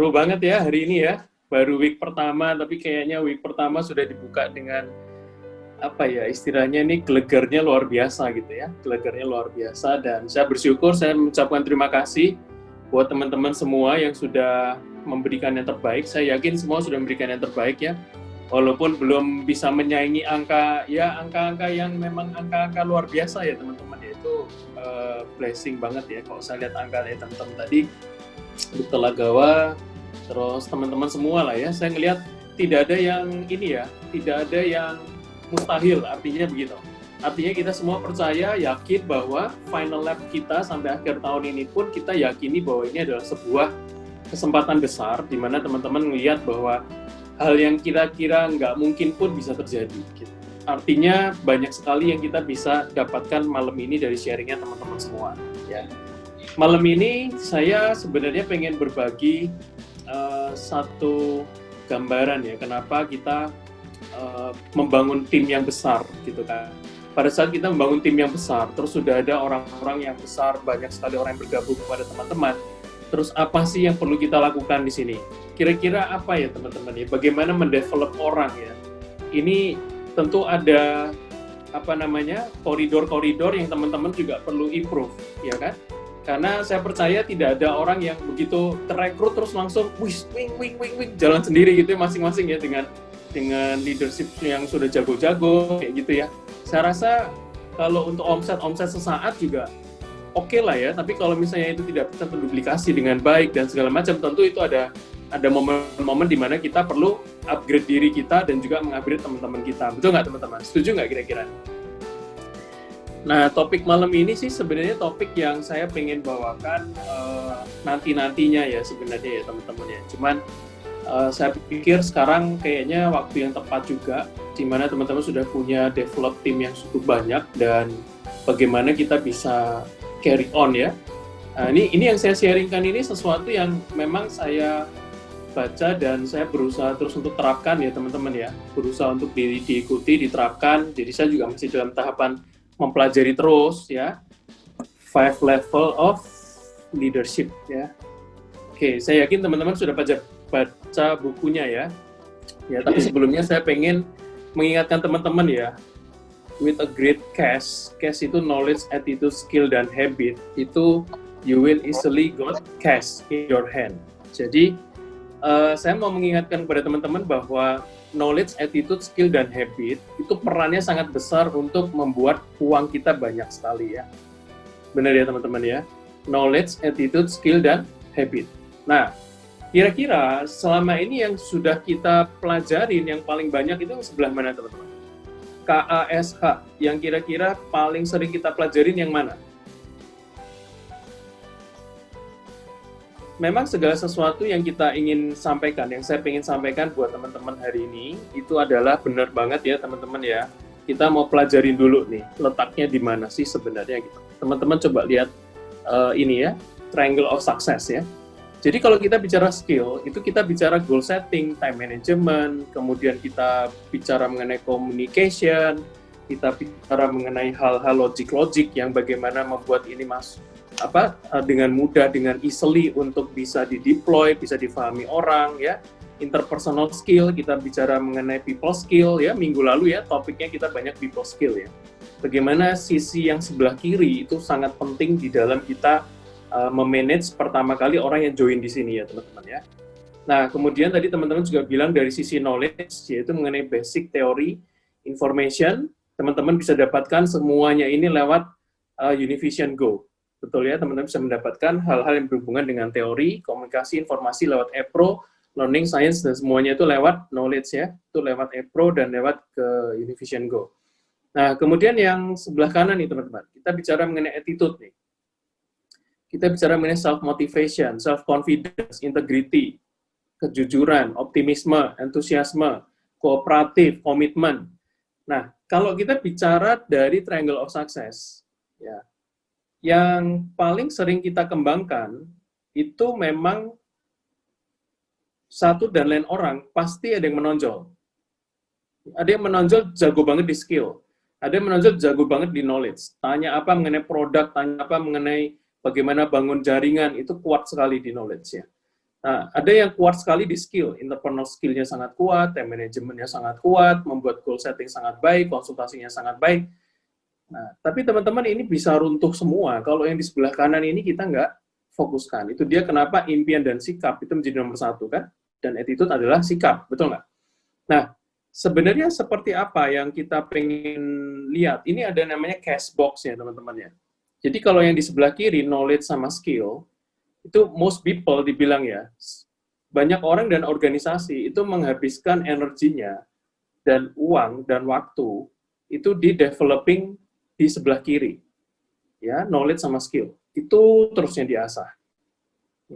seru banget ya hari ini ya. Baru week pertama, tapi kayaknya week pertama sudah dibuka dengan apa ya istilahnya ini gelegarnya luar biasa gitu ya. Gelegarnya luar biasa dan saya bersyukur, saya mengucapkan terima kasih buat teman-teman semua yang sudah memberikan yang terbaik. Saya yakin semua sudah memberikan yang terbaik ya. Walaupun belum bisa menyaingi angka-angka yang memang angka-angka luar biasa ya teman-teman ya. Itu blessing banget ya kalau saya lihat angka dari teman-teman tadi di Telagawa, terus teman-teman semua lah ya. Saya ngelihat tidak ada yang ini ya, tidak ada yang mustahil, artinya begitu. Artinya kita semua percaya, yakin bahwa final lap kita sampai akhir tahun ini pun kita yakini bahwa ini adalah sebuah kesempatan besar di mana teman-teman melihat bahwa hal yang kira-kira nggak mungkin pun bisa terjadi. Gitu. Artinya banyak sekali yang kita bisa dapatkan malam ini dari sharingnya teman-teman semua. Ya. Malam ini saya sebenarnya pengen berbagi satu gambaran ya, kenapa kita membangun tim yang besar gitu kan. Pada saat kita membangun tim yang besar, terus sudah ada orang-orang yang besar, banyak sekali orang yang bergabung kepada teman-teman. Terus apa sih yang perlu kita lakukan di sini? Kira-kira apa ya teman-teman ya? Bagaimana mendevelop orang ya? Ini tentu ada koridor-koridor yang teman-teman juga perlu improve, ya kan? Karena saya percaya tidak ada orang yang begitu terekrut terus langsung wing jalan sendiri gitu ya, masing-masing ya dengan leadership yang sudah jago-jago kayak gitu ya. Saya rasa kalau untuk omset sesaat juga oke lah ya, tapi kalau misalnya itu tidak bisa terduplikasi dengan baik dan segala macam, tentu itu ada momen-momen di mana kita perlu upgrade diri kita dan juga mengupgrade teman-teman kita. Betul nggak teman-teman? Setuju nggak kira-kira? Nah, topik malam ini sih sebenarnya topik yang saya pengen bawakan nanti-nantinya ya sebenarnya ya teman-teman ya. Cuman saya pikir sekarang kayaknya waktu yang tepat juga, di mana teman-teman sudah punya develop tim yang cukup banyak dan bagaimana kita bisa carry on ya. Nah, ini yang saya sharingkan ini sesuatu yang memang saya baca dan saya berusaha terus untuk terapkan ya teman-teman ya. Berusaha untuk diikuti, diterapkan. Jadi saya juga masih dalam tahapan mempelajari terus ya 5 level of leadership ya. Oke, saya yakin teman-teman sudah baca bukunya ya. Ya, tapi sebelumnya saya pengen mengingatkan teman-teman ya, with a great cash itu knowledge, attitude, skill dan habit, itu you will easily got cash in your hand. Jadi saya mau mengingatkan kepada teman-teman bahwa knowledge, attitude, skill, dan habit itu perannya sangat besar untuk membuat uang kita banyak sekali ya. Benar ya teman-teman ya. Knowledge, attitude, skill, dan habit. Nah, kira-kira selama ini yang sudah kita pelajarin yang paling banyak itu sebelah mana teman-teman? KASH, yang kira-kira paling sering kita pelajarin yang mana? Memang segala sesuatu yang kita ingin sampaikan, yang saya ingin sampaikan buat teman-teman hari ini, itu adalah benar banget ya teman-teman ya. Kita mau pelajarin dulu nih, letaknya di mana sih sebenarnya gitu. Teman-teman coba lihat ini ya, triangle of success ya. Jadi kalau kita bicara skill, itu kita bicara goal setting, time management, kemudian kita bicara mengenai communication, kita bicara mengenai hal-hal logik yang bagaimana membuat ini dengan mudah, dengan easily untuk bisa dideploy, bisa difahami orang ya. Interpersonal skill, kita bicara mengenai people skill ya. Minggu lalu ya topiknya kita banyak people skill ya. Bagaimana sisi yang sebelah kiri itu sangat penting di dalam kita memanage pertama kali orang yang join di sini ya teman-teman ya. Nah, kemudian tadi teman-teman juga bilang dari sisi knowledge, yaitu mengenai basic teori, information, teman-teman bisa dapatkan semuanya ini lewat Univision Go. Betul ya, teman-teman bisa mendapatkan hal-hal yang berhubungan dengan teori, komunikasi, informasi lewat ePro, learning, science, dan semuanya itu lewat knowledge ya, itu lewat ePro dan lewat ke Univision Go. Nah, kemudian yang sebelah kanan nih teman-teman, kita bicara mengenai attitude nih. Kita bicara mengenai self-motivation, self-confidence, integrity, kejujuran, optimisme, entusiasme, kooperatif, komitmen. Nah, kalau kita bicara dari triangle of success, ya, yang paling sering kita kembangkan itu memang satu dan lain orang pasti ada yang menonjol. Ada yang menonjol jago banget di skill, ada yang menonjol jago banget di knowledge. Tanya apa mengenai produk, tanya apa mengenai bagaimana bangun jaringan, itu kuat sekali di knowledge ya. Nah, ada yang kuat sekali di skill, interpersonal skill-nya sangat kuat, time management-nya sangat kuat, membuat goal setting sangat baik, konsultasinya sangat baik. Nah, tapi teman-teman ini bisa runtuh semua kalau yang di sebelah kanan ini kita nggak fokuskan. Itu dia kenapa impian dan sikap itu menjadi nomor satu kan, dan attitude adalah sikap, betul nggak? Nah, sebenarnya seperti apa yang kita pengen lihat? Ini ada namanya cash box ya teman-teman ya. Jadi kalau yang di sebelah kiri, knowledge sama skill, itu most people dibilang ya, banyak orang dan organisasi itu menghabiskan energinya dan uang dan waktu itu di developing di sebelah kiri, ya knowledge sama skill itu terusnya diasah,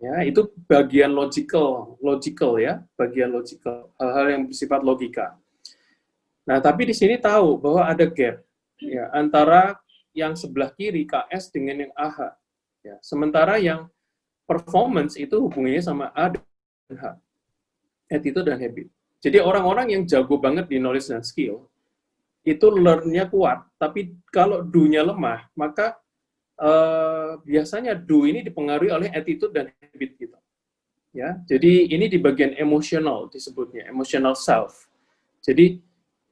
ya itu bagian logical ya, bagian logical, hal-hal yang bersifat logika. Nah tapi di sini tahu bahwa ada gap ya antara yang sebelah kiri KS dengan yang AH, ya sementara yang performance itu hubungannya sama A dan H, attitude dan habit. Jadi orang-orang yang jago banget di knowledge dan skill, itu learn-nya kuat, tapi kalau do-nya lemah, maka biasanya do ini dipengaruhi oleh attitude dan habit gitu. Ya, jadi ini di bagian emosional disebutnya, emotional self. Jadi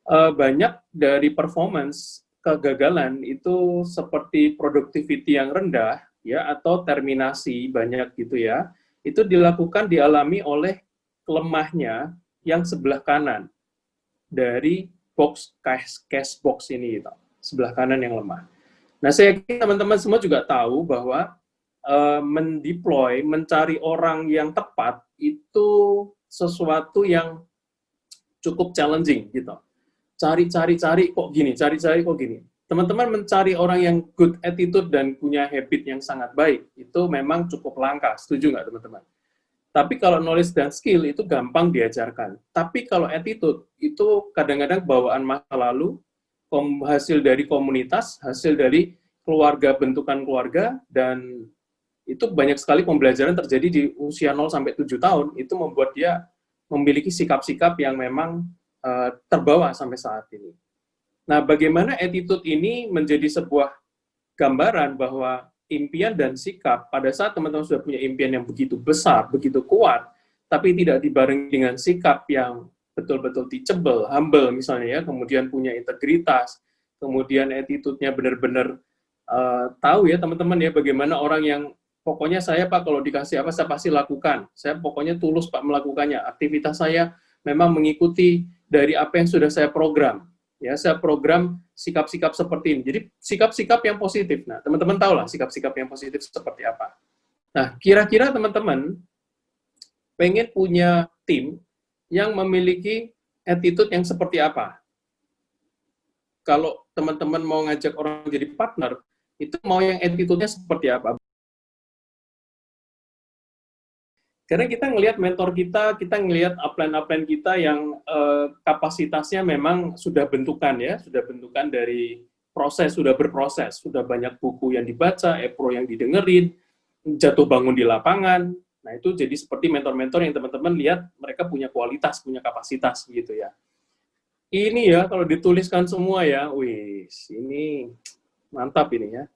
banyak dari performance kegagalan itu seperti productivity yang rendah, ya atau terminasi banyak gitu ya, itu dialami oleh lemahnya yang sebelah kanan dari box cash box ini gitu, sebelah kanan yang lemah. Nah saya yakin teman-teman semua juga tahu bahwa mendeploy, mencari orang yang tepat itu sesuatu yang cukup challenging gitu. Cari-cari kok gini, cari-cari kok gini. Teman-teman mencari orang yang good attitude dan punya habit yang sangat baik, itu memang cukup langka, setuju nggak teman-teman? Tapi kalau knowledge dan skill itu gampang diajarkan. Tapi kalau attitude, itu kadang-kadang bawaan masa lalu, hasil dari komunitas, hasil dari keluarga, bentukan keluarga, dan itu banyak sekali pembelajaran terjadi di usia 0 sampai 7 tahun, itu membuat dia memiliki sikap-sikap yang memang terbawa sampai saat ini. Nah, bagaimana attitude ini menjadi sebuah gambaran bahwa impian dan sikap, pada saat teman-teman sudah punya impian yang begitu besar, begitu kuat, tapi tidak dibarengi dengan sikap yang betul-betul teachable, humble misalnya ya, kemudian punya integritas, kemudian attitude-nya benar-benar tahu ya teman-teman ya, bagaimana orang yang pokoknya saya Pak kalau dikasih apa saya pasti lakukan, saya pokoknya tulus Pak melakukannya, aktivitas saya memang mengikuti dari apa yang sudah saya program. Ya, saya program sikap-sikap seperti ini. Jadi sikap-sikap yang positif. Nah, teman-teman tahu lah sikap-sikap yang positif seperti apa. Nah, kira-kira teman-teman pengen punya tim yang memiliki attitude yang seperti apa? Kalau teman-teman mau ngajak orang jadi partner, itu mau yang attitude-nya seperti apa? Karena kita ngelihat mentor kita ngelihat upline kita yang kapasitasnya memang sudah bentukan ya, sudah bentukan dari proses, sudah berproses, sudah banyak buku yang dibaca, e-pro yang didengerin, jatuh bangun di lapangan. Nah itu jadi seperti mentor-mentor yang teman-teman lihat mereka punya kualitas, punya kapasitas gitu ya. Ini ya kalau dituliskan semua ya, wih, ini mantap ini ya.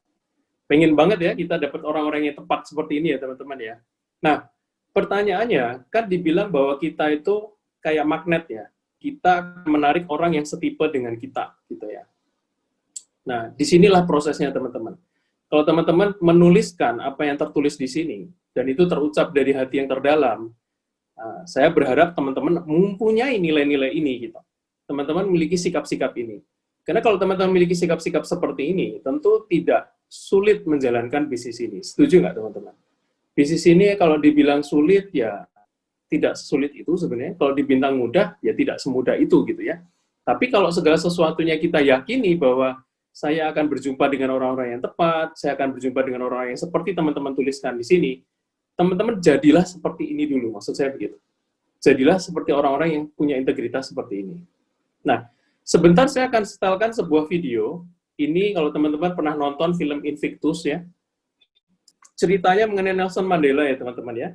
Pengen banget ya kita dapat orang-orang yang tepat seperti ini ya teman-teman ya. Nah, pertanyaannya, kan dibilang bahwa kita itu kayak magnet ya. Kita menarik orang yang setipe dengan kita, gitu ya. Nah, disinilah prosesnya teman-teman. Kalau teman-teman menuliskan apa yang tertulis di sini, dan itu terucap dari hati yang terdalam, saya berharap teman-teman mempunyai nilai-nilai ini, gitu. Teman-teman memiliki sikap-sikap ini. Karena kalau teman-teman memiliki sikap-sikap seperti ini, tentu tidak sulit menjalankan bisnis ini. Setuju nggak teman-teman? Bisnis ini kalau dibilang sulit, ya tidak sesulit itu sebenarnya. Kalau dibilang mudah, ya tidak semudah itu gitu ya. Tapi kalau segala sesuatunya kita yakini bahwa saya akan berjumpa dengan orang-orang yang tepat, saya akan berjumpa dengan orang yang seperti teman-teman tuliskan di sini, teman-teman jadilah seperti ini dulu, maksud saya begitu. Jadilah seperti orang-orang yang punya integritas seperti ini. Nah, sebentar saya akan setelkan sebuah video. Ini kalau teman-teman pernah nonton film Invictus ya, ceritanya mengenai Nelson Mandela ya teman-teman ya.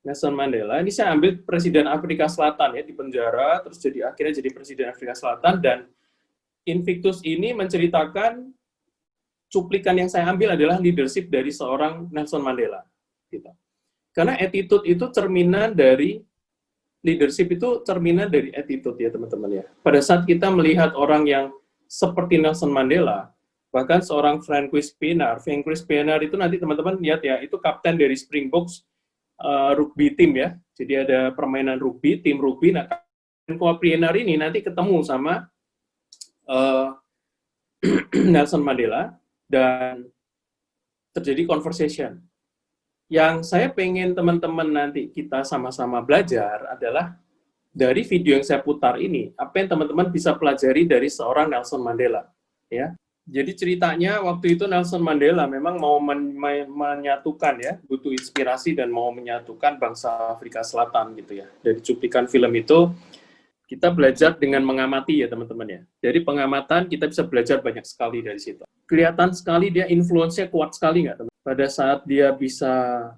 Nelson Mandela, ini saya ambil Presiden Afrika Selatan ya, di penjara, terus akhirnya jadi Presiden Afrika Selatan, dan Invictus ini menceritakan, cuplikan yang saya ambil adalah leadership dari seorang Nelson Mandela. Gitu. Karena attitude itu cerminan dari leadership, itu cerminan dari attitude ya teman-teman ya. Pada saat kita melihat orang yang seperti Nelson Mandela, bahkan seorang Francois Pienaar itu nanti teman-teman lihat ya, itu kapten dari Springboks rugby team ya. Jadi ada permainan rugby, tim rugby. Nah, Francois Pienaar ini nanti ketemu sama Nelson Mandela dan terjadi conversation. Yang saya pengen teman-teman nanti kita sama-sama belajar adalah dari video yang saya putar ini, apa yang teman-teman bisa pelajari dari seorang Nelson Mandela, ya. Jadi ceritanya waktu itu Nelson Mandela memang mau menyatukan ya, butuh inspirasi dan mau menyatukan bangsa Afrika Selatan gitu ya. Dari cuplikan film itu kita belajar dengan mengamati ya teman-teman ya. Dari pengamatan kita bisa belajar banyak sekali dari situ. Kelihatan sekali dia influence-nya kuat sekali nggak teman? Pada saat dia bisa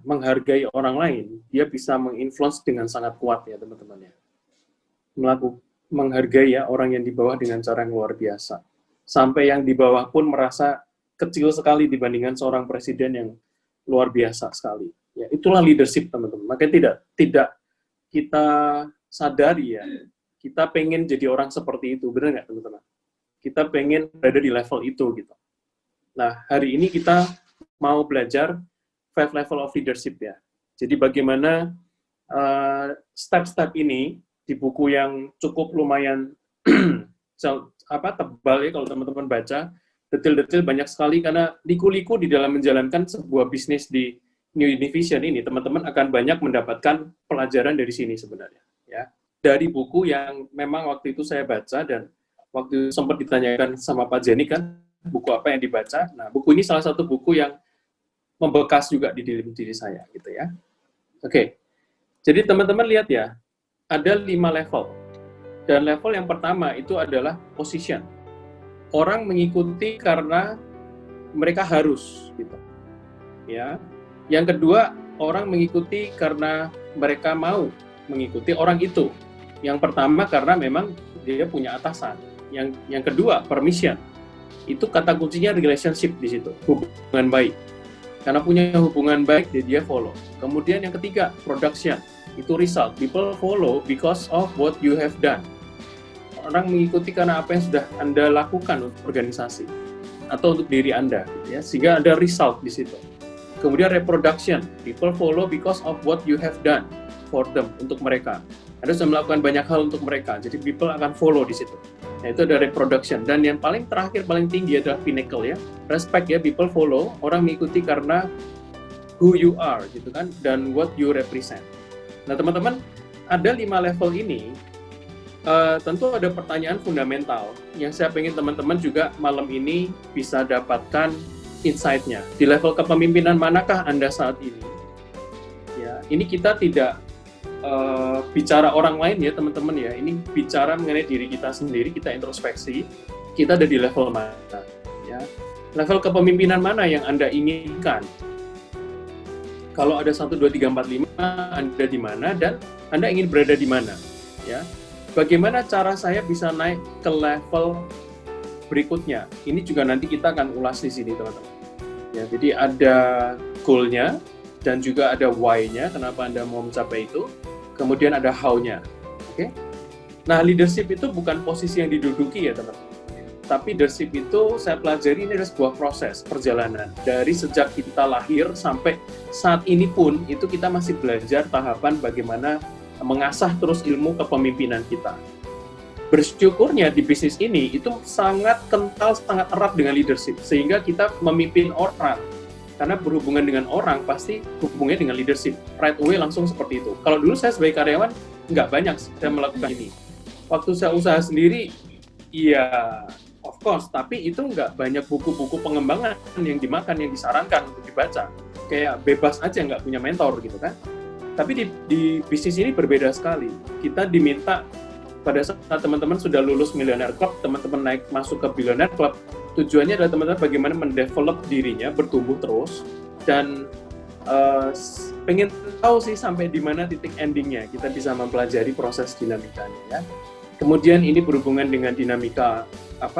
menghargai orang lain, dia bisa menginfluence dengan sangat kuat ya teman-teman ya. Menghargai ya orang yang di bawah dengan cara yang luar biasa. Sampai yang di bawah pun merasa kecil sekali dibandingkan seorang presiden yang luar biasa sekali. Ya, itulah leadership teman-teman. Makanya tidak kita sadari ya, kita pengen jadi orang seperti itu, benar nggak teman-teman? Kita pengen berada di level itu gitu. Nah, hari ini kita mau belajar 5 level of leadership ya. Jadi bagaimana step-step ini di buku yang cukup lumayan tebal ya kalau teman-teman baca, detail-detail banyak sekali, karena liku-liku di dalam menjalankan sebuah bisnis di New Univision ini, teman-teman akan banyak mendapatkan pelajaran dari sini sebenarnya ya. Dari buku yang memang waktu itu saya baca dan waktu sempat ditanyakan sama Pak Jenny kan, buku apa yang dibaca. Nah, buku ini salah satu buku yang membekas juga di diri saya gitu ya. Oke. Jadi teman-teman lihat ya, ada 5 level. Dan level yang pertama itu adalah position. Orang mengikuti karena mereka harus gitu. Ya. Yang kedua, orang mengikuti karena mereka mau mengikuti orang itu. Yang pertama karena memang dia punya atasan. Yang kedua, permission. Itu kata kuncinya relationship di situ, hubungan baik. Karena punya hubungan baik, dia follow. Kemudian yang ketiga, production. Itu result. People follow because of what you have done. Orang mengikuti karena apa yang sudah Anda lakukan untuk organisasi atau untuk diri Anda, gitu ya. Sehingga ada result di situ. Kemudian reproduction. People follow because of what you have done for them, untuk mereka. Anda sudah melakukan banyak hal untuk mereka, jadi people akan follow di situ. Nah, itu ada reproduction. Dan yang paling terakhir, paling tinggi adalah pinnacle ya. Respect ya, people follow, orang mengikuti karena who you are gitu kan, dan what you represent. Nah teman-teman, ada 5 level ini, tentu ada pertanyaan fundamental yang saya pengen teman-teman juga malam ini bisa dapatkan insight-nya. Di level kepemimpinan manakah Anda saat ini? Ya, ini kita tidak bicara orang lain ya teman-teman ya, ini bicara mengenai diri kita sendiri, kita introspeksi, kita ada di level mana ya, level kepemimpinan mana yang Anda inginkan. Kalau ada 1, 2, 3, 4, 5, Anda di mana dan Anda ingin berada di mana ya. Bagaimana cara saya bisa naik ke level berikutnya, ini juga nanti kita akan ulas di sini teman-teman ya. Jadi ada goal-nya dan juga ada why-nya, kenapa Anda mau mencapai itu. Kemudian ada how-nya, oke? Nah, leadership itu bukan posisi yang diduduki ya teman-teman. Tapi leadership itu saya pelajari ini adalah sebuah proses perjalanan. Dari sejak kita lahir sampai saat ini pun, itu kita masih belajar tahapan bagaimana mengasah terus ilmu kepemimpinan kita. Bersyukurnya di bisnis ini, itu sangat kental, sangat erat dengan leadership. Sehingga kita memimpin orang. Karena berhubungan dengan orang, pasti hubungannya dengan leadership. Right away langsung seperti itu. Kalau dulu saya sebagai karyawan, nggak banyak saya melakukan ini. Waktu saya usaha sendiri, iya, of course. Tapi itu nggak banyak buku-buku pengembangan yang dimakan, yang disarankan untuk dibaca. Kayak bebas aja, nggak punya mentor gitu kan. Tapi di bisnis ini berbeda sekali. Kita diminta, pada saat teman-teman sudah lulus Millionaire Club, teman-teman naik masuk ke Billionaire Club, tujuannya adalah teman-teman bagaimana mendevelop dirinya, bertumbuh terus, dan pengen tahu sih sampai di mana titik endingnya, kita bisa mempelajari proses dinamikanya ya. Kemudian ini berhubungan dengan dinamika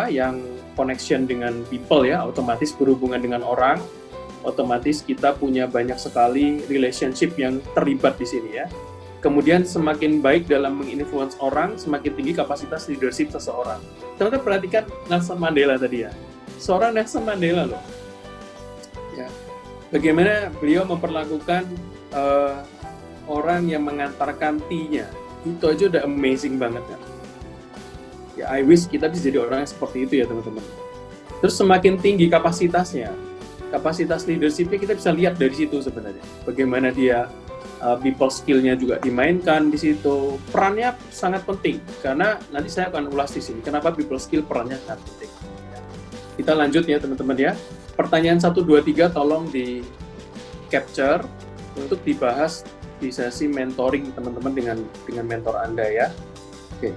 yang connection dengan people ya, otomatis berhubungan dengan orang, otomatis kita punya banyak sekali relationship yang terlibat di sini ya. Kemudian semakin baik dalam menginfluence orang, semakin tinggi kapasitas leadership seseorang. Teman-teman perhatikan Nelson Mandela tadi ya. Seorang Nelson Mandela loh. Ya. Bagaimana beliau memperlakukan orang yang mengantarkan tea-nya. Itu aja udah amazing banget kan. Ya, I wish kita bisa jadi orang yang seperti itu ya teman-teman. Terus semakin tinggi kapasitasnya, kapasitas leadership-nya kita bisa lihat dari situ sebenarnya. Bagaimana dia people skill-nya juga dimainkan di situ. Perannya sangat penting karena nanti saya akan ulas di sini kenapa people skill perannya sangat penting. Kita lanjut ya teman-teman ya. Pertanyaan 1, 2, 3 tolong di capture untuk dibahas di sesi mentoring teman-teman dengan mentor Anda ya. Oke.